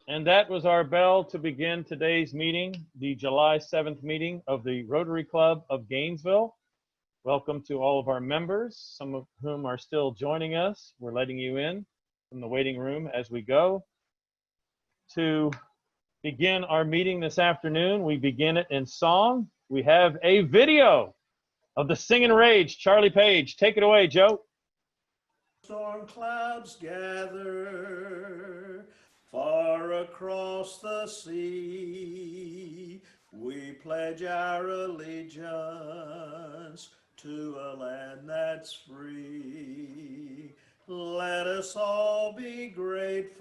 And that was our bell to begin today's meeting, the July 7th meeting of the Rotary Club of Gainesville. Welcome to all of our members, some of whom are still joining us. We're letting you in from the waiting room as we go. To begin our meeting this afternoon, we begin it in song. We have a video of the Singin' Rage, Charlie Page. Take it away, Joe. Storm clouds gather far across the sea. We pledge our allegiance to a land that's free. Let us all be grateful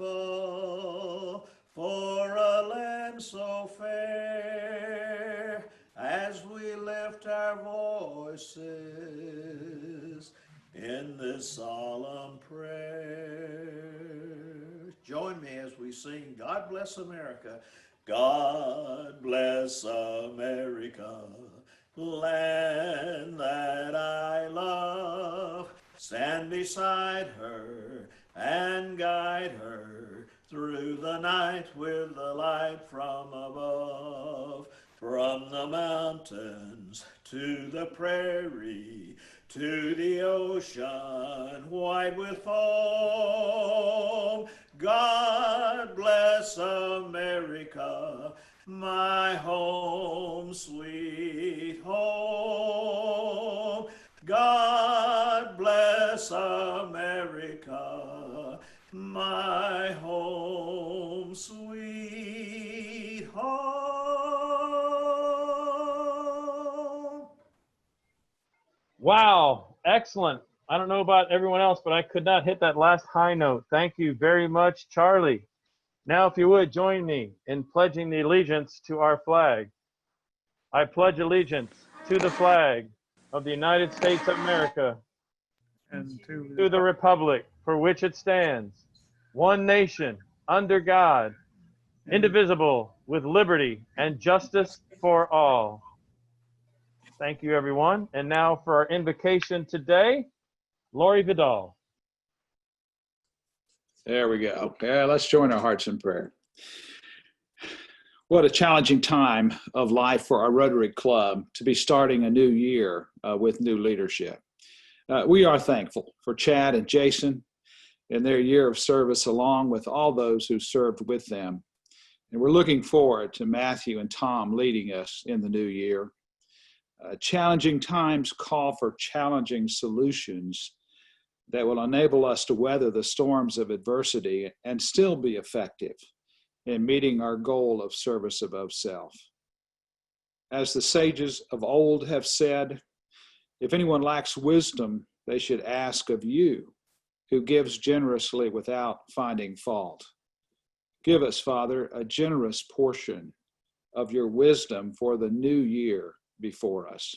for a land so fair as we lift our voices in this solemn prayer. Join me as we sing God Bless America. God bless America, land that I love. Stand beside her and guide her through the night with the light from above. From the mountains to the prairie, to the ocean white with foam. God bless America, my home, sweet home. God bless America, my home, sweet home. Wow, excellent. I don't know about everyone else, but I could not hit that last high note. Thank you very much, Charlie. Now, if you would, join me in pledging the allegiance to our flag. I pledge allegiance to the flag of the United States of America and to the republic for which it stands, one nation, under God, indivisible, with liberty and justice for all. Thank you, everyone. And now for our invocation today, Lori Vidal. There we go. Yeah, let's join our hearts in prayer. What a challenging time of life for our Rotary Club to be starting a new year with new leadership. We are thankful for Chad and Jason in their year of service, along with all those who served with them. And we're looking forward to Matthew and Tom leading us in the new year. Challenging times call for challenging solutions that will enable us to weather the storms of adversity and still be effective in meeting our goal of service above self. As the sages of old have said, if anyone lacks wisdom, they should ask of you, who gives generously without finding fault. Give us, Father, a generous portion of your wisdom for the new year before us.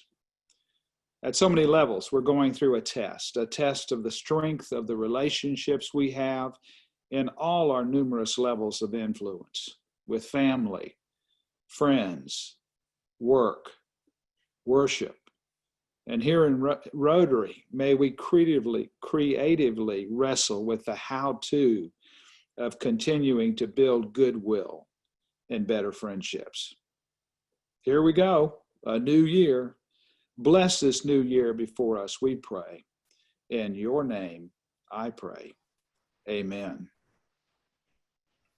At so many levels, we're going through a test of the strength of the relationships we have in all our numerous levels of influence with family, friends, work, worship. And here in Rotary, may we creatively wrestle with the how-to of continuing to build goodwill and better friendships. Here we go, a new year. Bless this new year before us, we pray. In your name, I pray. Amen.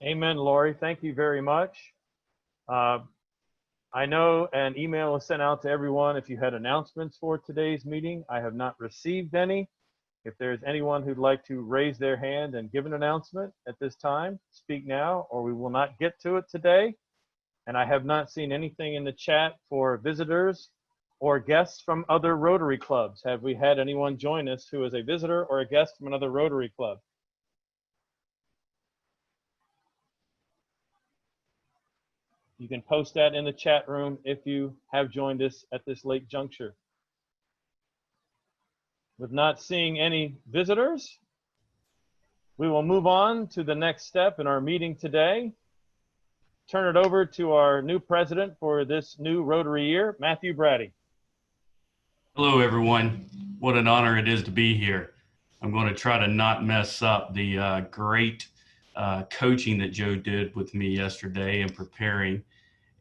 Amen, Lori. Thank you very much. I know an email was sent out to everyone if you had announcements for today's meeting. I have not received any. If there's anyone who'd like to raise their hand and give an announcement at this time, speak now, or we will not get to it today. And I have not seen anything in the chat for visitors or guests from other Rotary clubs. Have we had anyone join us who is a visitor or a guest from another Rotary club? You can post that in the chat room if you have joined us at this late juncture. With not seeing any visitors, we will move on to the next step in our meeting today. Turn it over to our new president for this new Rotary year, Matthew Braddy. Hello, everyone. What an honor it is to be here. I'm going to try to not mess up the great coaching that Joe did with me yesterday and preparing,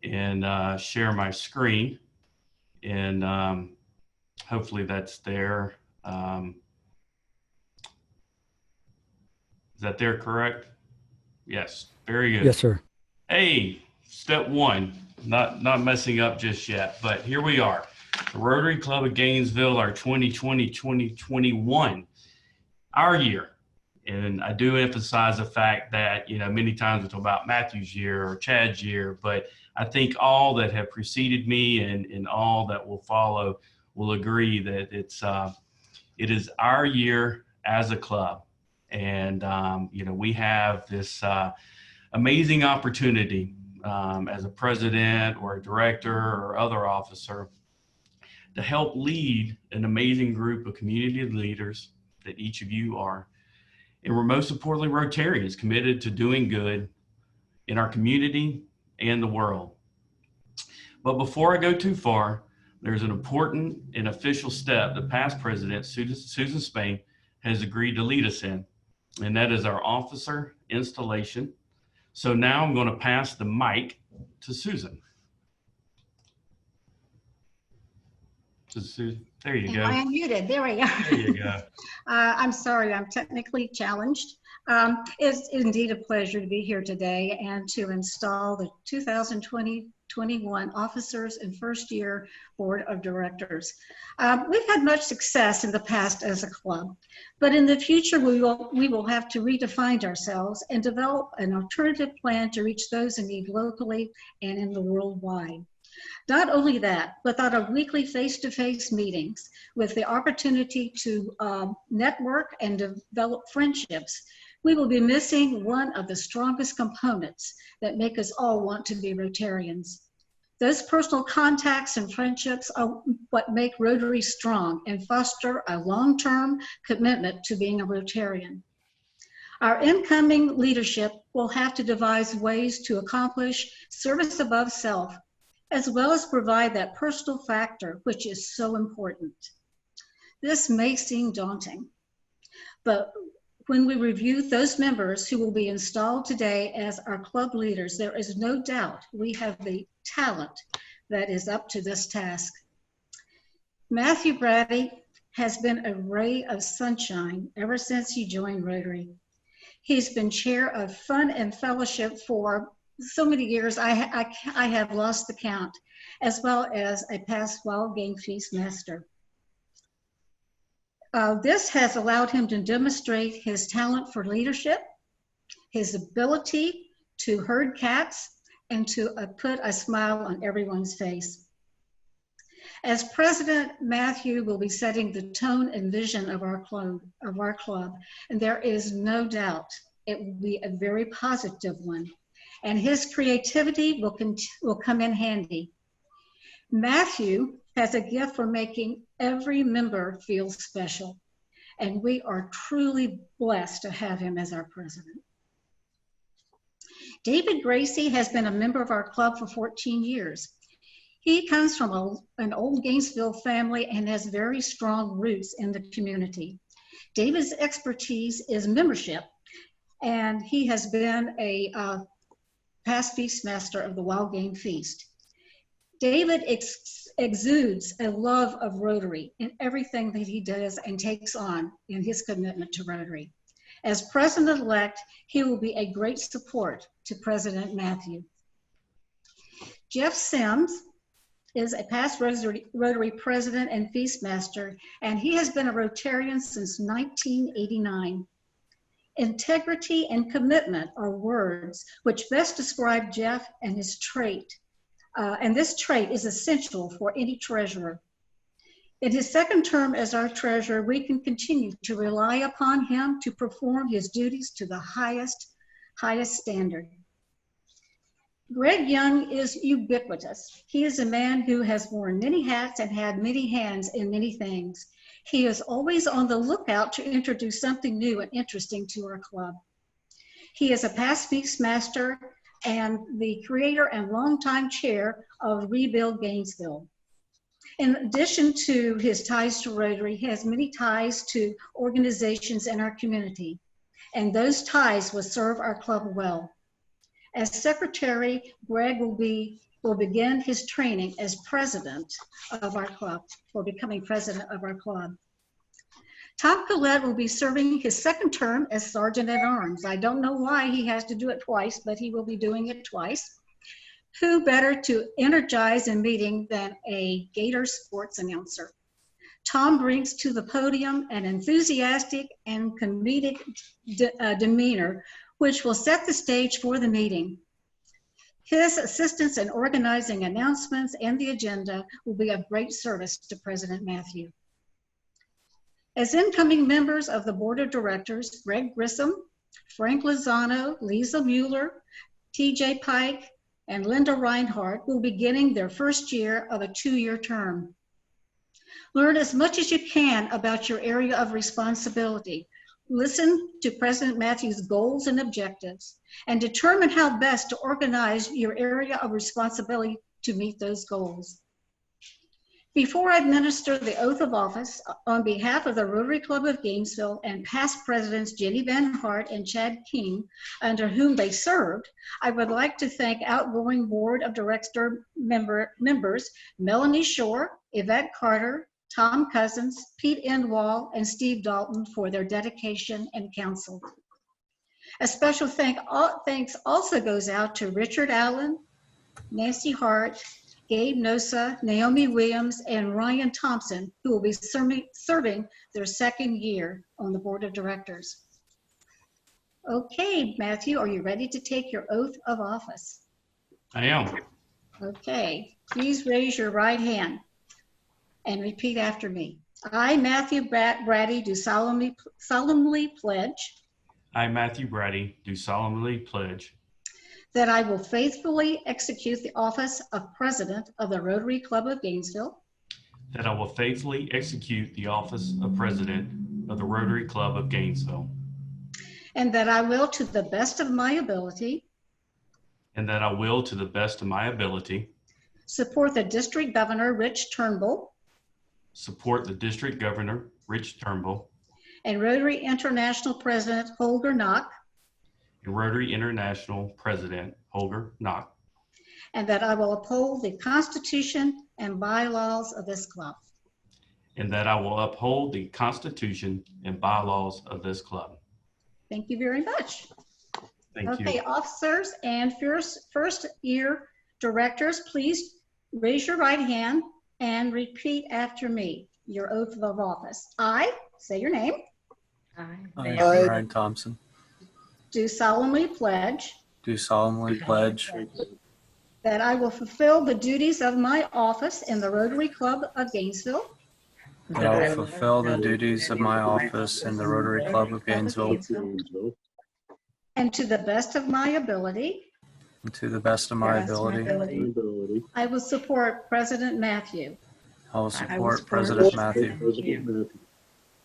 and share my screen. And hopefully that's there. Is that there correct? Yes, very good. Yes, sir. Hey, step one, not messing up just yet, but here we are. The Rotary Club of Gainesville, our 2020-2021, our year. And I do emphasize the fact that, many times we talk about Matthew's year or Chad's year, but I think all that have preceded me and all that will follow will agree that it is our year as a club. And, we have this amazing opportunity as a president or a director or other officer to help lead an amazing group of community leaders that each of you are. And we're most importantly Rotarians committed to doing good in our community and the world. But before I go too far, there's an important and official step that past President Susan Spain has agreed to lead us in, and that is our officer installation. So now I'm going to pass the mic to Susan. There you go. I am muted. There we go. There you go. I'm sorry, I'm technically challenged. It's indeed a pleasure to be here today and to install the 2020-21 officers and first year board of directors. We've had much success in the past as a club, but in the future we will have to redefine ourselves and develop an alternative plan to reach those in need locally and in the worldwide. Not only that, but at our weekly face-to-face meetings with the opportunity to network and develop friendships, we will be missing one of the strongest components that make us all want to be Rotarians. Those personal contacts and friendships are what make Rotary strong and foster a long-term commitment to being a Rotarian. Our incoming leadership will have to devise ways to accomplish service above self, as well as provide that personal factor, which is so important. This may seem daunting, but when we review those members who will be installed today as our club leaders, there is no doubt we have the talent that is up to this task. Matthew Braddy has been a ray of sunshine ever since he joined Rotary. He's been chair of Fun and Fellowship for so many years, I have lost the count, as well as a past wild game feast master. This has allowed him to demonstrate his talent for leadership, his ability to herd cats, and to put a smile on everyone's face. As president, Matthew will be setting the tone and vision of our club, and there is no doubt it will be a very positive one. And his creativity will come in handy. Matthew has a gift for making every member feel special, and we are truly blessed to have him as our president. David Gracie has been a member of our club for 14 years. He comes from an old Gainesville family and has very strong roots in the community. David's expertise is membership, and he has been a past feast master of the Wild Game Feast. David exudes a love of Rotary in everything that he does and takes on in his commitment to Rotary. As president-elect, he will be a great support to President Matthew. Jeff Sims is a past Rotary president and feast master, and he has been a Rotarian since 1989. Integrity and commitment are words which best describe Jeff and his trait. And this trait is essential for any treasurer. In his second term as our treasurer, we can continue to rely upon him to perform his duties to the highest standard. Greg Young is ubiquitous. He is a man who has worn many hats and had many hands in many things. He is always on the lookout to introduce something new and interesting to our club. He is a past feast master and the creator and longtime chair of Rebuild Gainesville. In addition to his ties to Rotary, he has many ties to organizations in our community. and those ties will serve our club well. As secretary, Greg will begin his training as president of our club, or becoming president of our club. Tom Collette will be serving his second term as Sergeant at Arms. I don't know why he has to do it twice, but he will be doing it twice. Who better to energize a meeting than a Gator sports announcer? Tom brings to the podium an enthusiastic and comedic demeanor, which will set the stage for the meeting. His assistance in organizing announcements and the agenda will be of great service to President Matthew. As incoming members of the Board of Directors, Greg Grissom, Frank Lozano, Lisa Mueller, TJ Pike, and Linda Reinhardt will be beginning their first year of a 2-year term. Learn as much as you can about your area of responsibility. Listen to President Matthew's goals and objectives, and determine how best to organize your area of responsibility to meet those goals. Before I administer the oath of office, on behalf of the Rotary Club of Gainesville and past presidents Jenny Van Hart and Chad King, under whom they served, I would like to thank outgoing Board of Director members Melanie Shore, Yvette Carter, Tom Cousins, Pete Endwall, and Steve Dalton for their dedication and counsel. A special thanks also goes out to Richard Allen, Nancy Hart, Gabe Nosa, Naomi Williams, and Ryan Thompson, who will be serving their second year on the Board of Directors. Okay, Matthew, are you ready to take your oath of office? I am. Okay, please raise your right hand and repeat after me. I, Matthew Braddy, do solemnly pledge. I, Matthew Braddy, do solemnly pledge that I will faithfully execute the office of President of the Rotary Club of Gainesville. that I will faithfully execute the office of President of the Rotary Club of Gainesville. And that I will, to the best of my ability, And that I will, to the best of my ability, support the District Governor, Rich Turnbull, support the District Governor, Rich Turnbull, and Rotary International President, Holger Knock, and Rotary International President, Holger Knock. and that I will uphold the Constitution and bylaws of this club. And that I will uphold the Constitution and bylaws of this club. Thank you very much. Thank you. Okay, officers and first year directors, please raise your right hand and repeat after me your oath of office. I, say your name, I, Ryan Thompson, do solemnly pledge do solemnly pledge that I will fulfill the duties of my office in the Rotary Club of Gainesville that I will fulfill the duties of my office in the Rotary Club of Gainesville and to the best of my ability, and to the best of my ability. I will support President Matthew I will support President Matthew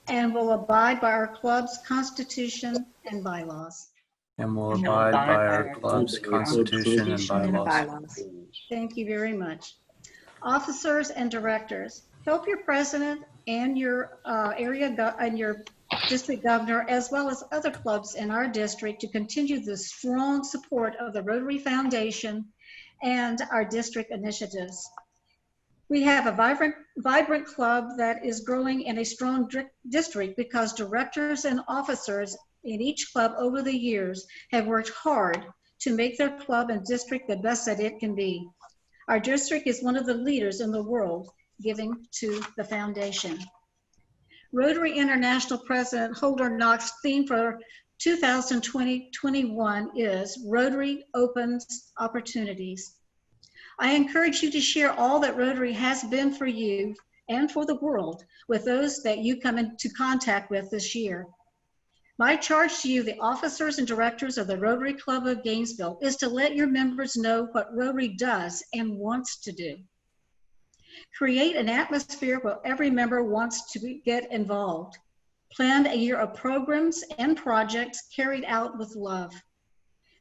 and will abide by our club's Constitution and bylaws. and will abide by our club's Constitution and bylaws. Thank you very much. Officers and directors, help your president and your your district governor, as well as other clubs in our district, to continue the strong support of the Rotary Foundation and our district initiatives. We have a vibrant club that is growing in a strong district because directors and officers in each club over the years have worked hard to make their club and district the best that it can be. Our district is one of the leaders in the world giving to the foundation. Rotary International President Holger Knock's theme for 2020-21 is Rotary Opens Opportunities. I encourage you to share all that Rotary has been for you and for the world with those that you come into contact with this year. My charge to you, the officers and directors of the Rotary Club of Gainesville, is to let your members know what Rotary does and wants to do. Create an atmosphere where every member wants to get involved. Plan a year of programs and projects carried out with love.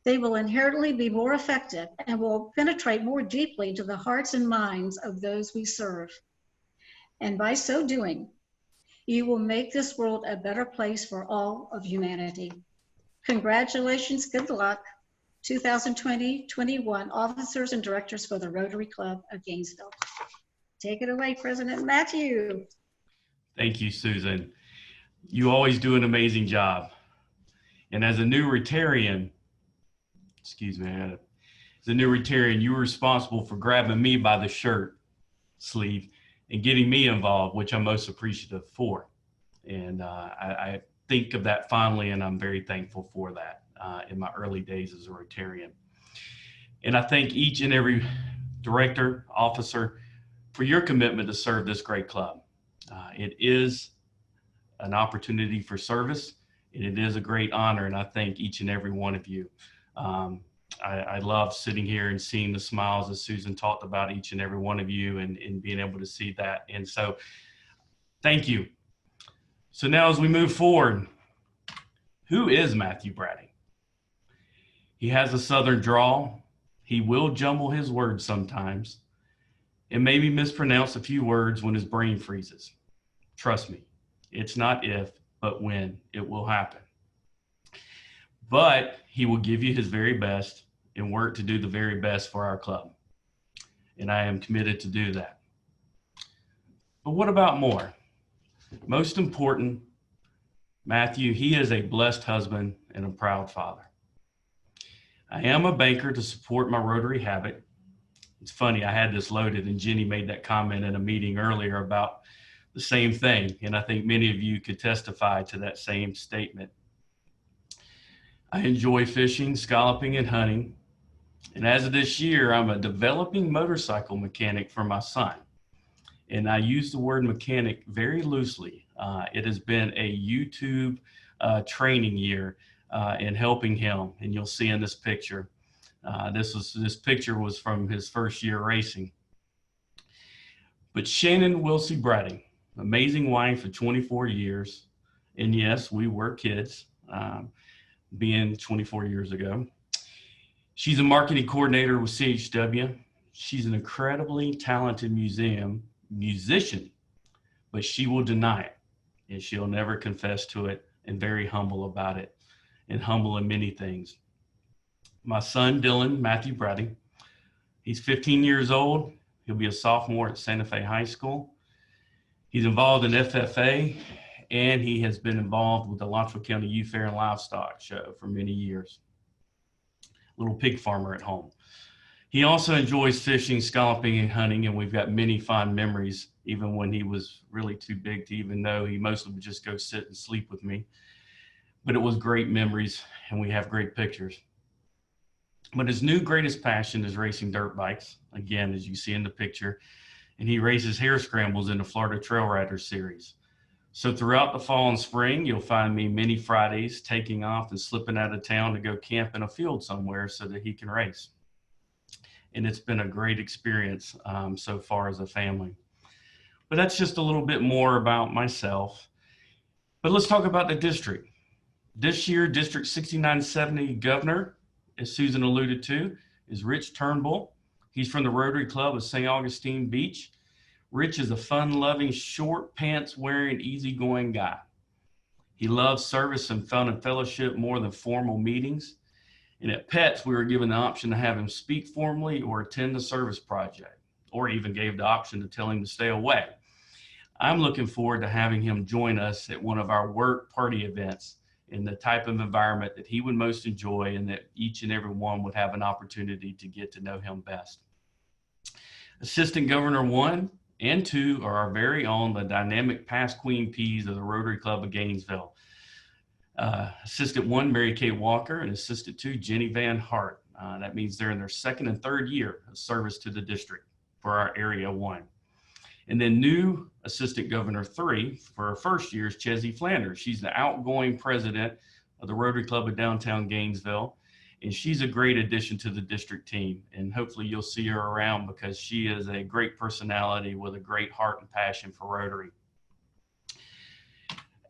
They will inherently be more effective and will penetrate more deeply into the hearts and minds of those we serve. And by so doing, you will make this world a better place for all of humanity. Congratulations, good luck. 2020-21 officers and directors for the Rotary Club of Gainesville. Take it away, President Matthew. Thank you, Susan. You always do an amazing job. And as a new Rotarian, you were responsible for grabbing me by the shirt sleeve and getting me involved, which I'm most appreciative for. And I think of that fondly, and I'm very thankful for that in my early days as a Rotarian. And I thank each and every director, officer, for your commitment to serve this great club. It is an opportunity for service, and it is a great honor, and I thank each and every one of you. I love sitting here and seeing the smiles as Susan talked about each and every one of you, and being able to see that. And so thank you. So now as we move forward, who is Matthew Braddy? He has a Southern drawl. He will jumble his words sometimes and maybe mispronounce a few words when his brain freezes. Trust me, it's not if, but when it will happen. But he will give you his very best and work to do the very best for our club. And I am committed to do that. But what about more? Most important, Matthew, he is a blessed husband and a proud father. I am a banker to support my Rotary habit. It's funny, I had this loaded and Jenny made that comment in a meeting earlier about the same thing. And I think many of you could testify to that same statement. I enjoy fishing, scalloping, and hunting. And as of this year, I'm a developing motorcycle mechanic for my son. And I use the word mechanic very loosely. It has been a YouTube training year in helping him. And you'll see in this picture, this picture was from his first year racing. But Shannon Wilsey Braddy, amazing wife for 24 years. And yes, we were kids, being 24 years ago. She's a marketing coordinator with CHW. She's an incredibly talented musician, but she will deny it, and she'll never confess to it, and very humble about it, and humble in many things. My son, Dylan Matthew Braddy, he's 15 years old. He'll be a sophomore at Santa Fe High School. He's involved in FFA, and he has been involved with the Launchville County Youth Fair and Livestock Show for many years. Little pig farmer at home. He also enjoys fishing, scalloping, and hunting, and we've got many fond memories, even when he was really too big to even know. He mostly would just go sit and sleep with me. But it was great memories, and we have great pictures. But his new greatest passion is racing dirt bikes, again, as you see in the picture, and he races hare scrambles in the Florida Trail Rider Series. So throughout the fall and spring, you'll find me many Fridays taking off and slipping out of town to go camp in a field somewhere so that he can race. And it's been a great experience so far as a family. But that's just a little bit more about myself. But let's talk about the district. This year, District 6970 governor, as Susan alluded to, is Rich Turnbull. He's from the Rotary Club of St. Augustine Beach. Rich is a fun-loving, short pants-wearing, easygoing guy. He loves service and fun and fellowship more than formal meetings. And at PETS, we were given the option to have him speak formally or attend the service project, or even gave the option to tell him to stay away. I'm looking forward to having him join us at one of our work party events in the type of environment that he would most enjoy, and that each and every one would have an opportunity to get to know him best. Assistant Governor 1 and 2 are our very own, the dynamic past Queen Peas of the Rotary Club of Gainesville. Assistant 1, Mary Kay Walker, and Assistant 2, Jenny Van Hart. That means they're in their second and third year of service to the district for our Area 1. And then new Assistant Governor 3 for her first year is Chessie Flanders. She's the outgoing president of the Rotary Club of Downtown Gainesville, and she's a great addition to the district team. And hopefully you'll see her around because she is a great personality with a great heart and passion for Rotary.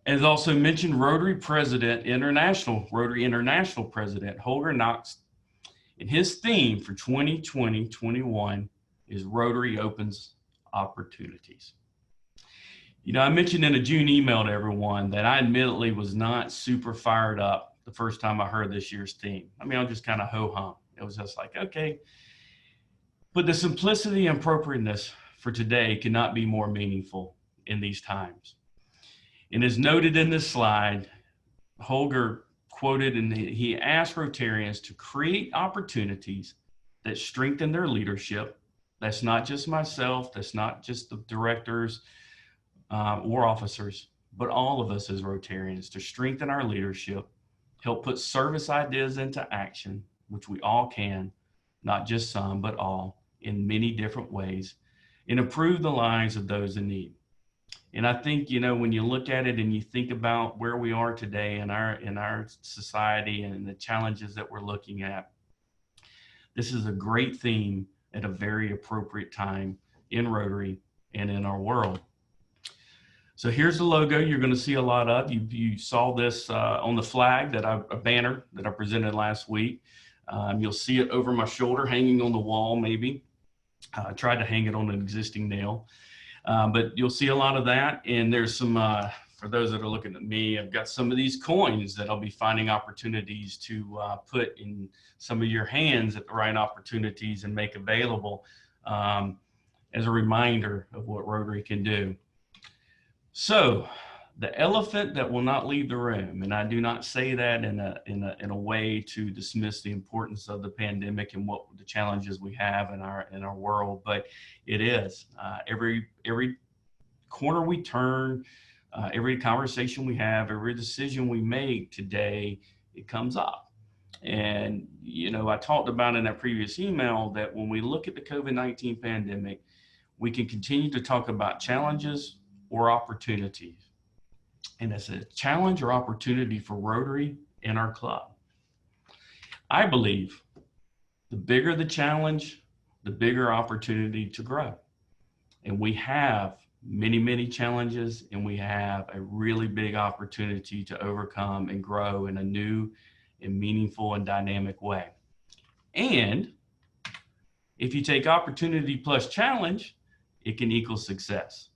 As also mentioned, Rotary International President Holger Knox, and his theme for 2020-21 is Rotary Opens Opportunities. You know, I mentioned in a June email to everyone that I admittedly was not super fired up the first time I heard this year's theme. I mean, I'm just kind of ho-hum. It was just like, okay. But the simplicity and appropriateness for today cannot be more meaningful in these times. And as noted in this slide, Holger quoted, and he asked Rotarians to create opportunities that strengthen their leadership. That's not just myself, that's not just the directors or officers, but all of us as Rotarians, to strengthen our leadership, help put service ideas into action, which we all can, not just some, but all, in many different ways, and improve the lives of those in need. And I think, you know, when you look at it and you think about where we are today in our society and the challenges that we're looking at, this is a great theme at a very appropriate time in Rotary and in our world. So here's the logo you're going to see a lot of. You saw this on the flag, a banner that I presented last week. You'll see it over my shoulder, hanging on the wall maybe. I tried to hang it on an existing nail. But you'll see a lot of that. And there's some, for those that are looking at me, I've got some of these coins that I'll be finding opportunities to put in some of your hands at the right opportunities and make available as a reminder of what Rotary can do. So the elephant that will not leave the room, and I do not say that in a way to dismiss the importance of the pandemic and what the challenges we have in our world, but it is every corner we turn, every conversation we have, every decision we make today, it comes up. And you know, I talked about in that previous email that when we look at the COVID-19 pandemic, we can continue to talk about challenges or opportunities. And it's a challenge or opportunity for Rotary and our club. I believe the bigger the challenge, the bigger opportunity to grow. And we have many, many challenges, and we have a really big opportunity to overcome and grow in a new and meaningful and dynamic way. And if you take opportunity plus challenge, it can equal success.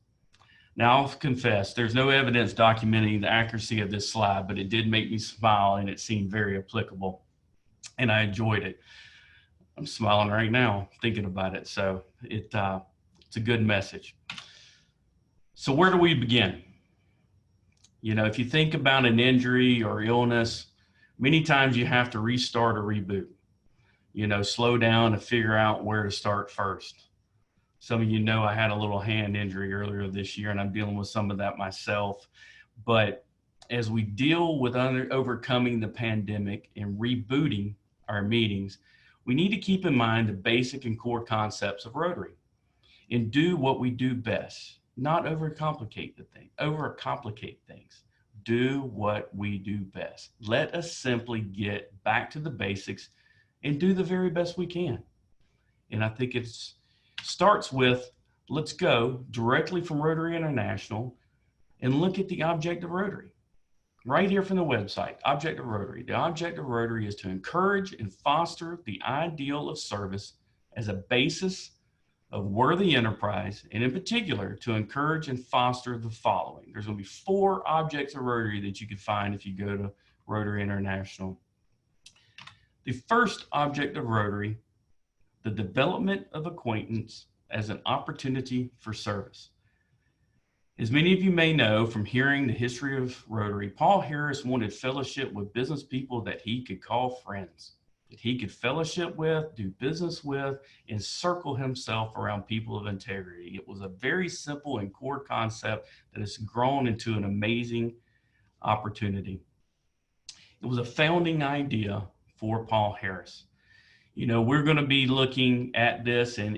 Now, I'll confess, there's no evidence documenting the accuracy of this slide, but it did make me smile and it seemed very applicable, and I enjoyed it. I'm smiling right now thinking about it, so it's a good message. So where do we begin? You know, if you think about an injury or illness, many times you have to restart or reboot, you know, slow down and figure out where to start first. Some of you know I had a little hand injury earlier this year, and I'm dealing with some of that myself. But as we deal with overcoming the pandemic and rebooting our meetings, we need to keep in mind the basic and core concepts of Rotary and do what we do best, not overcomplicate things. Do what we do best. Let us simply get back to the basics and do the very best we can. And I think it starts with, let's go directly from Rotary International and look at the object of Rotary. Right here from the website, Object of Rotary. The object of Rotary is to encourage and foster the ideal of service as a basis of worthy enterprise, and in particular, to encourage and foster the following. There's going to be 4 objects of Rotary that you can find if you go to Rotary International. The first object of Rotary, the development of acquaintance as an opportunity for service. As many of you may know from hearing the history of Rotary, Paul Harris wanted fellowship with business people that he could call friends, that he could fellowship with, do business with, and circle himself around people of integrity. It was a very simple and core concept that has grown into an amazing opportunity. It was a founding idea for Paul Harris. You know, we're going to be looking at this, and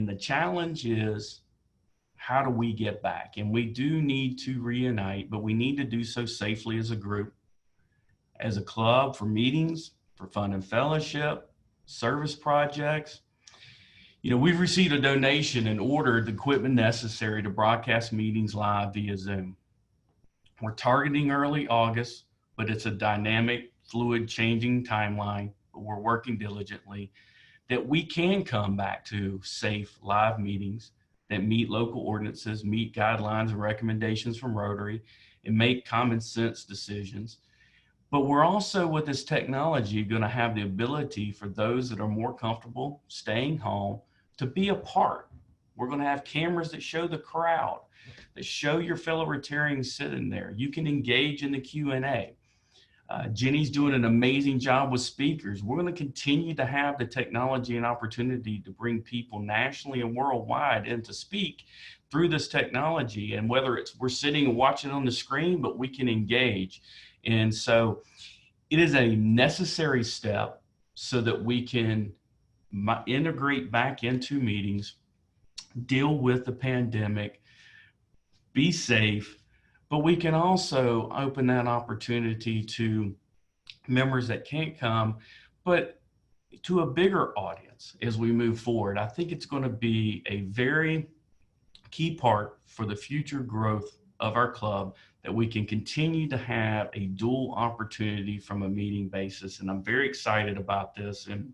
the challenge is, how do we get back? And we do need to reunite, but we need to do so safely as a group, as a club, for meetings, for fun and fellowship, service projects. You know, we've received a donation and ordered the equipment necessary to broadcast meetings live via Zoom. We're targeting early August, but it's a dynamic, fluid, changing timeline. But we're working diligently that we can come back to safe live meetings that meet local ordinances, meet guidelines and recommendations from Rotary, and make common sense decisions. But we're also, with this technology, going to have the ability for those that are more comfortable staying home to be a part. We're going to have cameras that show the crowd, that show your fellow Rotarians sitting there. You can engage in the Q&A. Jenny's doing an amazing job with speakers. We're going to continue to have the technology and opportunity to bring people nationally and worldwide in to speak through this technology. And whether it's we're sitting and watching on the screen, but we can engage. And so it is a necessary step so that we can integrate back into meetings, deal with the pandemic, be safe, but we can also open that opportunity to members that can't come, but to a bigger audience as we move forward. I think it's going to be a very key part for the future growth of our club, that we can continue to have a dual opportunity from a meeting basis. And I'm very excited about this. And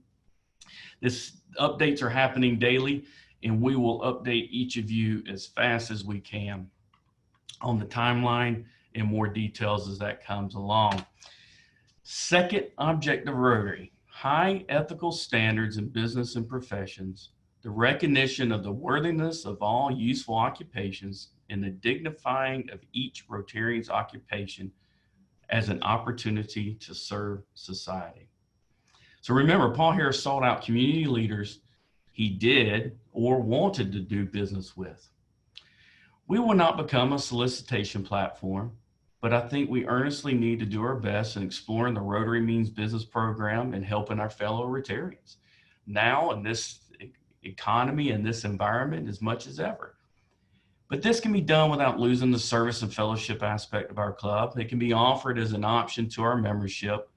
this updates are happening daily, and we will update each of you as fast as we can on the timeline and more details as that comes along. Second object of Rotary: high ethical standards in business and professions, the recognition of the worthiness of all useful occupations, and the dignifying of each Rotarian's occupation as an opportunity to serve society. So remember, Paul Harris sought out community leaders he did or wanted to do business with. We will not become a solicitation platform, but I think we earnestly need to do our best in exploring the Rotary Means Business program and helping our fellow Rotarians now in this economy and this environment as much as ever. But this can be done without losing the service and fellowship aspect of our club. It can be offered as an option to our membership,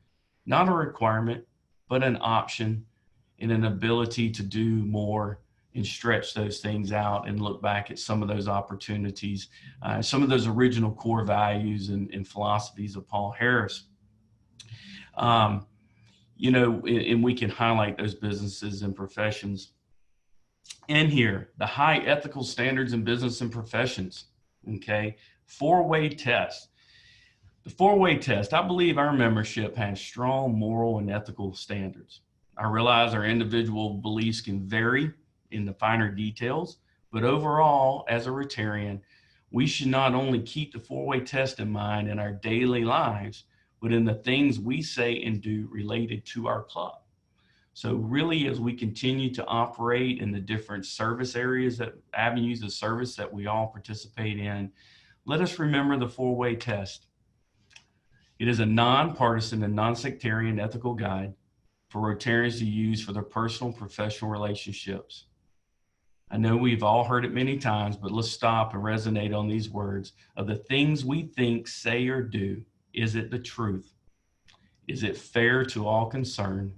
not a requirement, but an option and an ability to do more and stretch those things out and look back at some of those opportunities, some of those original core values and philosophies of Paul Harris. You know, and we can highlight those businesses and professions in here. The high ethical standards in business and professions, okay? Four-way test. The four-way test, I believe our membership has strong moral and ethical standards. I realize our individual beliefs can vary in the finer details, but overall, as a Rotarian, we should not only keep the four-way test in mind in our daily lives, but in the things we say and do related to our club. So really, as we continue to operate in the different service areas, that avenues of service that we all participate in, let us remember the four-way test. It is a nonpartisan and non-sectarian ethical guide for Rotarians to use for their personal and professional relationships. I know we've all heard it many times, but let's stop and resonate on these words. Of the things we think, say, or do, is it the truth? Is it fair to all concerned?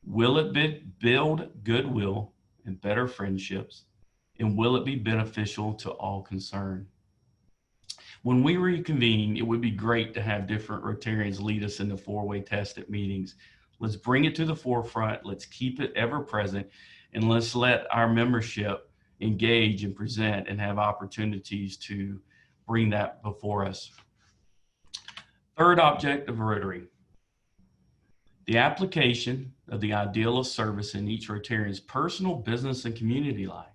Will it build goodwill and better friendships? And will it be beneficial to all concerned? When we reconvene, it would be great to have different Rotarians lead us in the four-way test at meetings. Let's bring it to the forefront. Let's keep it ever present. And let's let our membership engage and present and have opportunities to bring that before us. Third object of Rotary: the application of the ideal of service in each Rotarian's personal, business, and community life.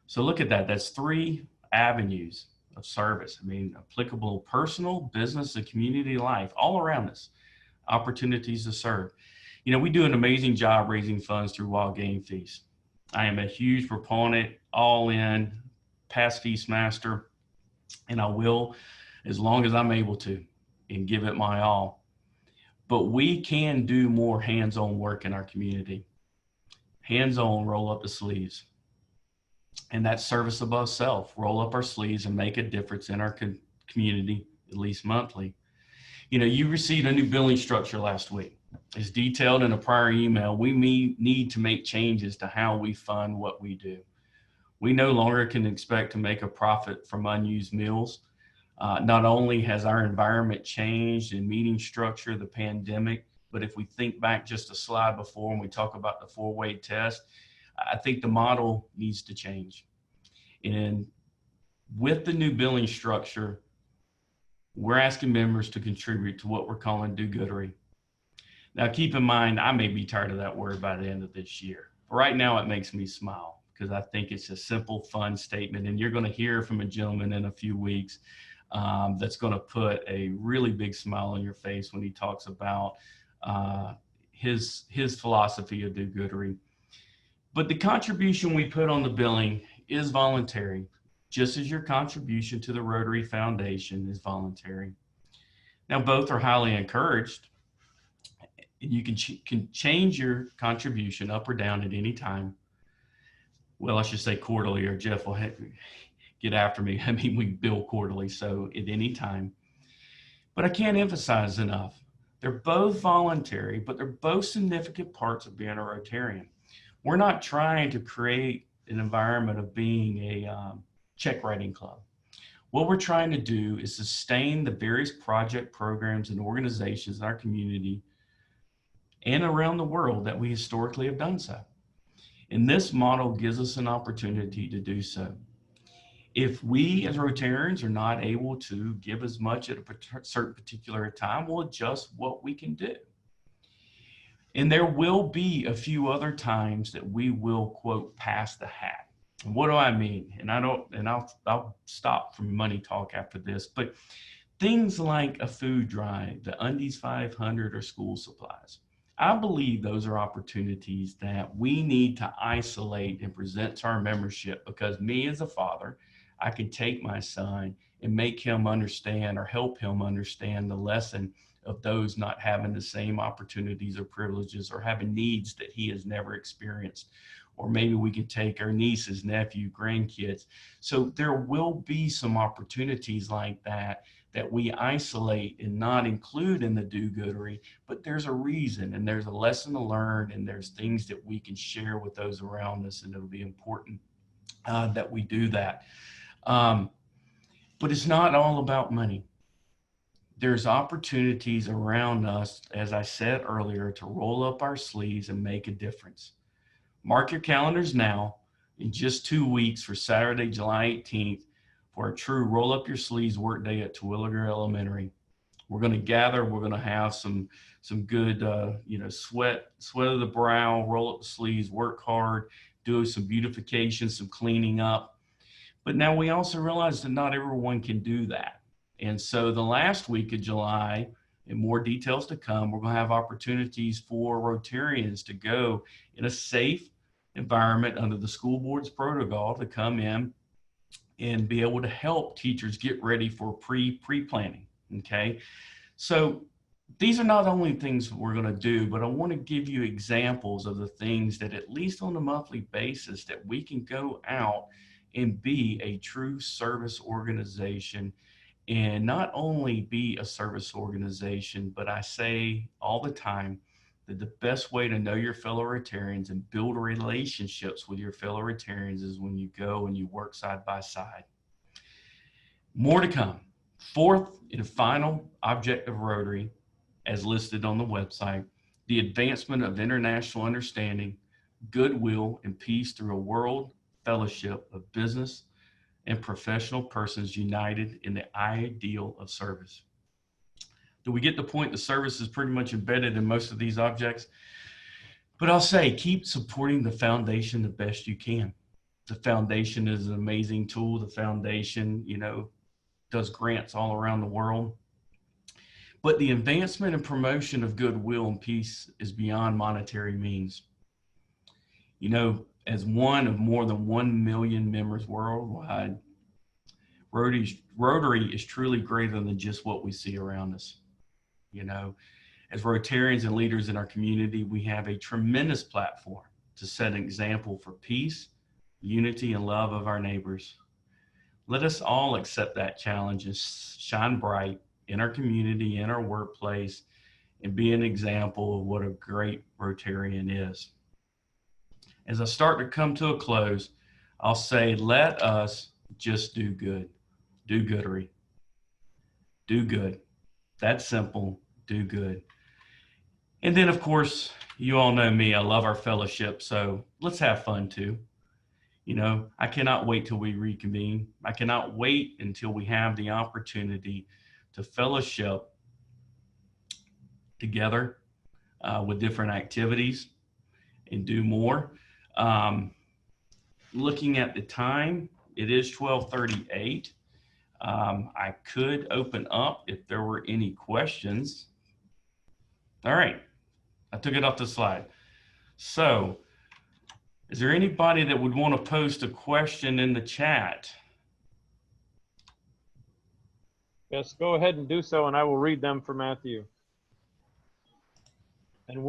So look at that. That's three avenues of service. I mean, applicable personal, business, and community life all around us. Opportunities to serve. You know, we do an amazing job raising funds through Wild Game Feast. I am a huge proponent, all in, past feast master, and I will as long as I'm able to and give it my all. But we can do more hands-on work in our community. Hands-on, roll up the sleeves. And that's service above self. Roll up our sleeves and make a difference in our community, at least monthly. You know, you received a new billing structure last week. As detailed in a prior email, we need to make changes to how we fund what we do. We no longer can expect to make a profit from unused meals. Not only has our environment changed in meeting structure, the pandemic, but if we think back just a slide before and we talk about the four-way test, I think the model needs to change. And with the new billing structure, we're asking members to contribute to what we're calling do-goodery. Now, keep in mind, I may be tired of that word by the end of this year. But right now, it makes me smile because I think it's a simple, fun statement. And you're going to hear from a gentleman in a few weeks that's going to put a really big smile on your face when he talks about his philosophy of do-goodery. But the contribution we put on the billing is voluntary, just as your contribution to the Rotary Foundation is voluntary. Now, both are highly encouraged. You can change your contribution up or down at any time. Well, I should say quarterly, or Jeff will get after me. I mean, we bill quarterly, so at any time. But I can't emphasize enough. They're both voluntary, but they're both significant parts of being a Rotarian. We're not trying to create an environment of being a check writing club. What we're trying to do is sustain the various project programs and organizations in our community and around the world that we historically have done so. And this model gives us an opportunity to do so. If we as Rotarians are not able to give as much at a certain particular time, we'll adjust what we can do. And there will be a few other times that we will, quote, pass the hat. And what do I mean? And I'll stop from money talk after this, but things like a food drive, the Undies 500, or school supplies. I believe those are opportunities that we need to isolate and present to our membership, because me as a father, I can take my son and make him understand or help him understand the lesson of those not having the same opportunities or privileges or having needs that he has never experienced. Or maybe we can take our nieces, nephew, grandkids. So there will be some opportunities like that we isolate and not include in the do-goodery, but there's a reason and there's a lesson to learn and there's things that we can share with those around us, and it'll be important that we do that. But it's not all about money. There's opportunities around us, as I said earlier, to roll up our sleeves and make a difference. Mark your calendars now, in just 2 weeks, for Saturday, July 18th, for a true roll up your sleeves work day at Terwilliger Elementary. We're going to gather. We're going to have some good, sweat of the brow, roll up the sleeves, work hard, do some beautification, some cleaning up. But now we also realize that not everyone can do that. And so the last week of July, and more details to come, we're going to have opportunities for Rotarians to go in a safe environment under the school board's protocol to come in and be able to help teachers get ready for pre-planning. Okay. So these are not only things we're going to do, but I want to give you examples of the things that, at least on a monthly basis, that we can go out and be a true service organization. And not only be a service organization, but I say all the time that the best way to know your fellow Rotarians and build relationships with your fellow Rotarians is when you go and you work side by side. More to come. Fourth and final object of Rotary, as listed on the website, the advancement of international understanding, goodwill, and peace through a world fellowship of business and professional persons united in the ideal of service. Do we get the point? The service is pretty much embedded in most of these objects. But I'll say, keep supporting the foundation the best you can. The foundation is an amazing tool. The foundation, does grants all around the world. But the advancement and promotion of goodwill and peace is beyond monetary means. As one of more than 1 million members worldwide, Rotary is truly greater than just what we see around us. As Rotarians and leaders in our community, we have a tremendous platform to set an example for peace, unity, and love of our neighbors. Let us all accept that challenge and shine bright in our community, in our workplace, and be an example of what a great Rotarian is. As I start to come to a close, I'll say, let us just do good. Do goodery. Do good. That's simple. Do good. And then, of course, you all know me. I love our fellowship. So let's have fun too. I cannot wait till we reconvene. I cannot wait until we have the opportunity to fellowship together with different activities and do more. Looking at the time, it is 12:38. I could open up if there were any questions. All right, I took it off the slide. So, is there anybody that would want to post a question in the chat? Yes, go ahead and do so, and I will read them for Matthew. And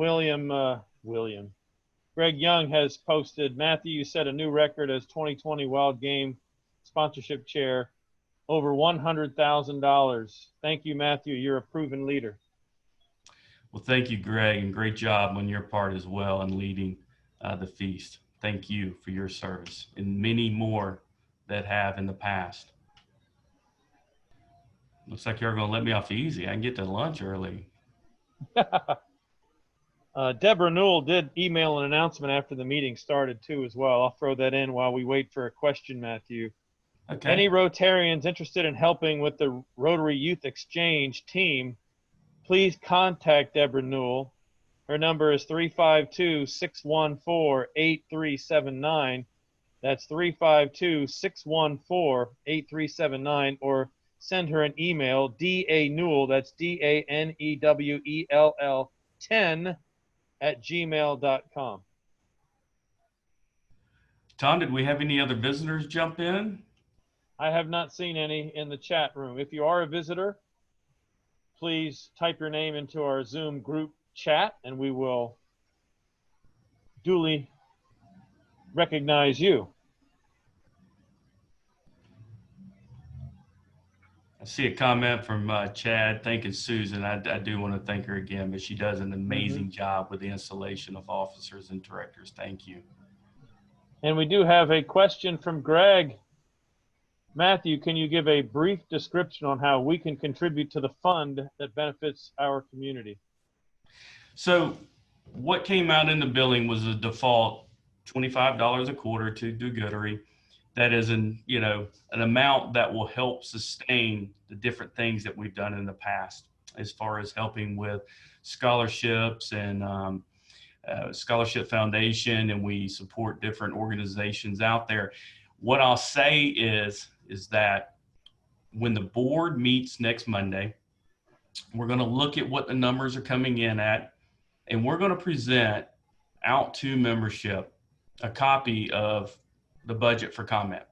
Greg Young has posted, Matthew, you set a new record as 2020 Wild Game Sponsorship Chair, over $100,000. Thank you, Matthew. You're a proven leader. Well, thank you, Greg, and great job on your part as well in leading the feast. Thank you for your service and many more that have in the past. Looks like you're going to let me off easy. I can get to lunch early. Deborah Newell did email an announcement after the meeting started too as well. I'll throw that in while we wait for a question, Matthew. Okay. Any Rotarians interested in helping with the Rotary Youth Exchange team, please contact Deborah Newell. Her number is 352-614-8379. That's 352-614-8379, or send her an email, danewell, that's DANEWELL 10 @gmail.com. Tom, did we have any other visitors jump in? I have not seen any in the chat room. If you are a visitor, please type your name into our Zoom group chat and we will duly recognize you. I see a comment from Chad thanking Susan. I do want to thank her again, but she does an amazing job with the installation of officers and directors. Thank you. And we do have a question from Greg. Matthew, can you give a brief description on how we can contribute to the fund that benefits our community? So what came out in the billing was a default $25 a quarter to do Rotary. That is an amount that will help sustain the different things that we've done in the past, as far as helping with scholarships and scholarship foundation, and we support different organizations out there. What I'll say is that when the board meets next Monday, we're going to look at what the numbers are coming in at, and we're going to present out to membership a copy of the budget for comment.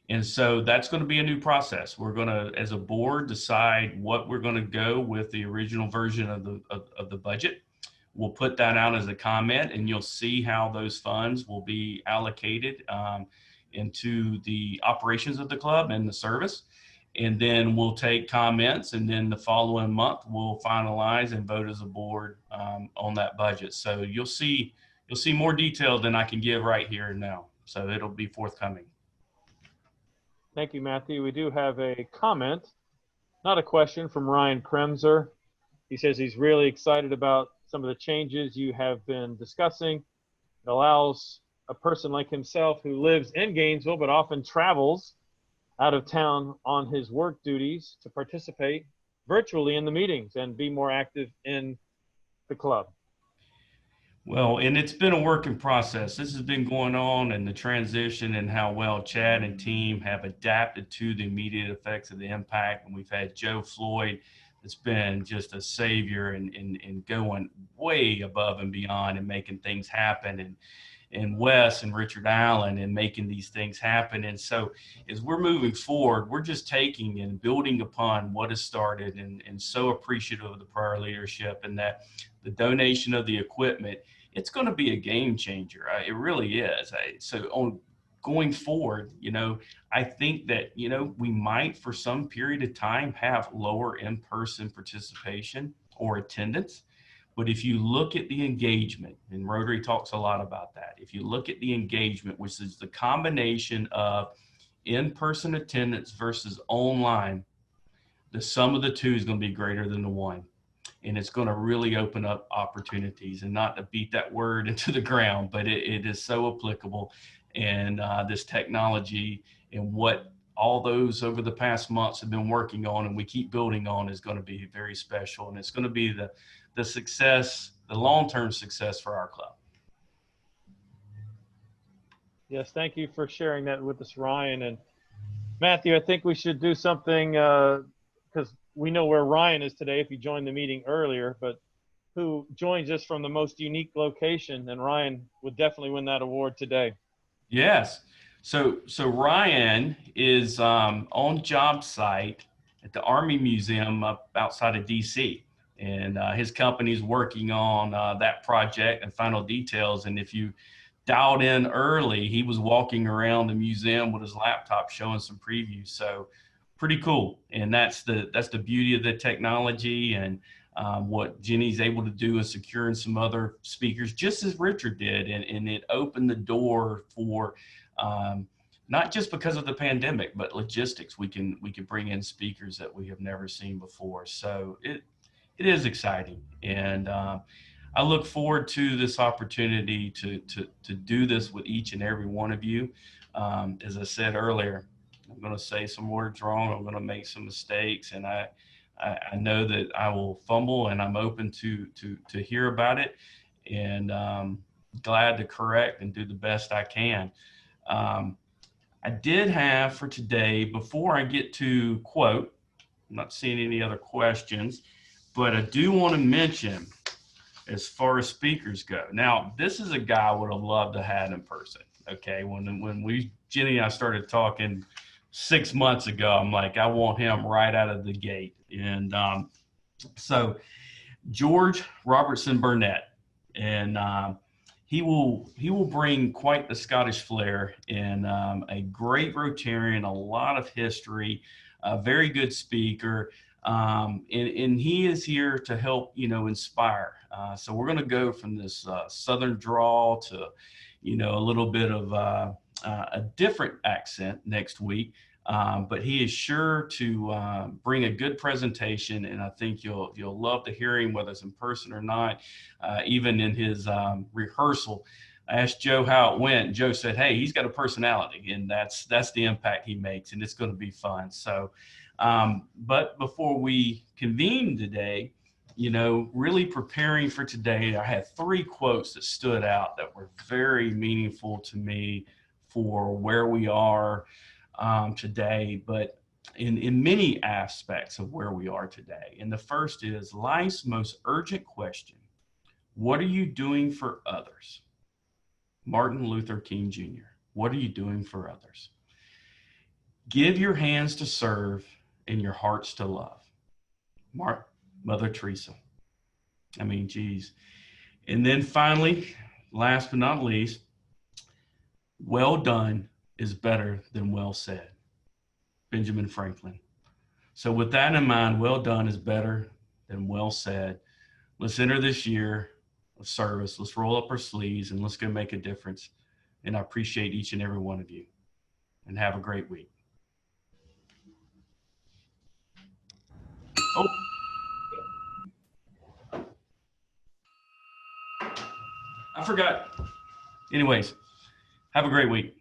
And so that's going to be a new process. We're going to, as a board, decide what we're going to go with the original version of the budget. We'll put that out as a comment, and you'll see how those funds will be allocated into the operations of the club and the service. And then we'll take comments, and then the following month we'll finalize and vote as a board on that budget. So you'll see more detail than I can give right here and now. So it'll be forthcoming. Thank you, Matthew. We do have a comment, not a question, from Ryan Kremser. He says he's really excited about some of the changes you have been discussing. It allows a person like himself who lives in Gainesville but often travels out of town on his work duties to participate virtually in the meetings and be more active in the club. Well, and it's been a work in process. This has been going on, and the transition and how well Chad and team have adapted to the immediate effects of the impact. And we've had Joe Floyd that's been just a savior and going way above and beyond and making things happen, and Wes and Richard Allen and making these things happen. And so as we're moving forward, we're just taking and building upon what has started, and so appreciative of the prior leadership, and that the donation of the equipment, it's going to be a game changer. It really is. So on going forward, I think that, we might for some period of time have lower in-person participation or attendance. But if you look at the engagement, and Rotary talks a lot about that, if you look at the engagement, which is the combination of in-person attendance versus online, the sum of the two is going to be greater than the one. And it's going to really open up opportunities, and not to beat that word into the ground, but it is so applicable. And this technology and what all those over the past months have been working on and we keep building on is going to be very special. And it's going to be the success, the long-term success for our club. Yes, thank you for sharing that with us, Ryan. And Matthew, I think we should do something because we know where Ryan is today if he joined the meeting earlier, but who joins us from the most unique location, and Ryan would definitely win that award today. Yes. So Ryan is on job site at the Army Museum up outside of DC, and his company is working on that project and final details. And if you dialed in early, he was walking around the museum with his laptop showing some previews. So pretty cool. And that's the beauty of the technology, and what Jenny's able to do is securing some other speakers, just as Richard did. And it opened the door for not just because of the pandemic, but logistics. We can bring in speakers that we have never seen before. So it is exciting. And I look forward to this opportunity to do this with each and every one of you. As I said earlier, I'm going to say some words wrong. I'm going to make some mistakes, and I know that I will fumble, and I'm open to hear about it, and glad to correct and do the best I can. I did have for today, before I get to quote, I'm not seeing any other questions, but I do want to mention, as far as speakers go. Now, this is a guy I would have loved to have in person. Okay, when Jenny and I started talking 6 months ago, I'm like, I want him right out of the gate. And so George Robertson Burnett, and he will bring quite the Scottish flair, and a great Rotarian, a lot of history, a very good speaker. And he is here to help, inspire. So we're going to go from this Southern drawl to, a little bit of a different accent next week. But he is sure to bring a good presentation, and I think you'll love to hear him, whether it's in person or not. Even in his rehearsal, I asked Joe how it went. Joe said, "Hey, he's got a personality, and that's the impact he makes, and it's going to be fun." So, but before we convene today, really preparing for today, I had 3 quotes that stood out that were very meaningful to me for where we are today, but in many aspects of where we are today. And the first is, life's most urgent question: what are you doing for others? Martin Luther King Jr. What are you doing for others? Give your hands to serve and your hearts to love. Mother Teresa. I mean, geez. And then finally, last but not least, well done is better than well said. Benjamin Franklin. So with that in mind, well done is better than well said. Let's enter this year of service. Let's roll up our sleeves and let's go make a difference. And I appreciate each and every one of you. And have a great week. Oh. I forgot. Anyways, have a great week.